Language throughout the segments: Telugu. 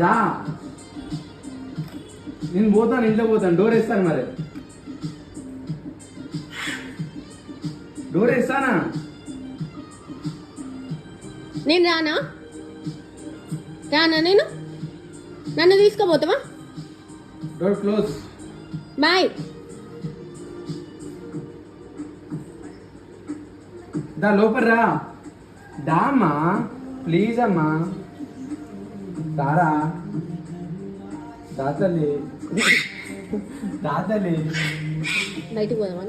దా నేను పోతాను, ఇంట్లో పోతాను. డోర్ వేస్తాను మరి. డోర్ వేస్తానా? నేను రానా? రానా నేను? నన్ను తీసుకోపోతావా? Door close. బాయ్. దా లోపల రా. దామ్మా ప్లీజ్ అమ్మా, దారా. దాతలే దాతలే. బయటికి పోదామా?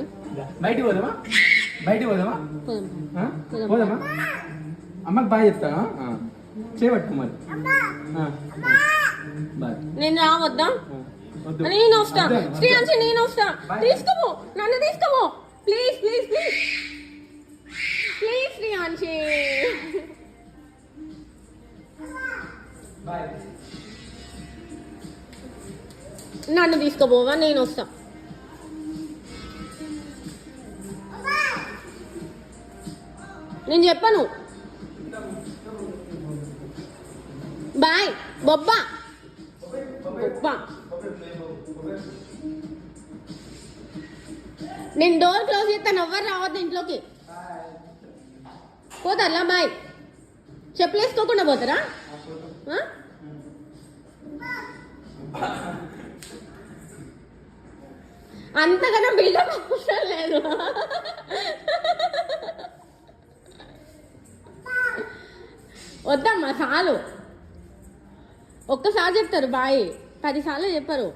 బయటికి పోదామా? బయటికి పోదామా? పోదామా? అమ్మకి బాగా చెప్తావా? చేయబట్టు మరి. బాయ్. నేను రావద్దా? నేను వస్తా శ్రీయాంశి, నేను వస్తా. తీసుకోపో, నన్ను తీసుకోపో please please please please Shreeyanshi. నన్ను తీసుకోపోవా? నేను వస్తా. నేను చెప్పను. బాయ్ బొబ్బా బొబ్బా. నేను డోర్ క్లోజ్ చేస్తాను, ఎవ్వరు రావద్దు ఇంట్లోకి. పోతారా? బాయ్. చెప్పులు వేసుకోకుండా పోతారా? అంతగానో బిల్డప్ అవసరం లేదు. వద్దమ్మా చాలు. ఒక్కసారి చెప్తారు బాయ్, 10 సార్లు చెప్పరు.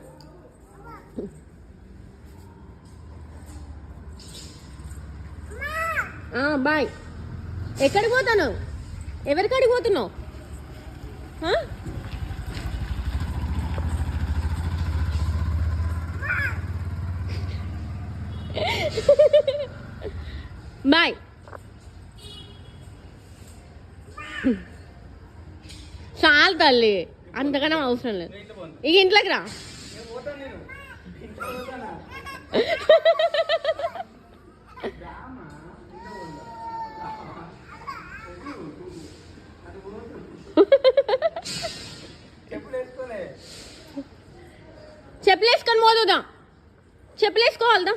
బాయ్. ఎక్కడికి పోతాను? ఎవరికాడికి పోతున్నావు? బాయ్. చాలు తల్లి, అంతకన్నా అవసరం లేదు. ఇక ఇంట్లోకి రా. చెప్పులు వేసుకొని పోదుదా? చెప్పులు వేసుకోవాలదా?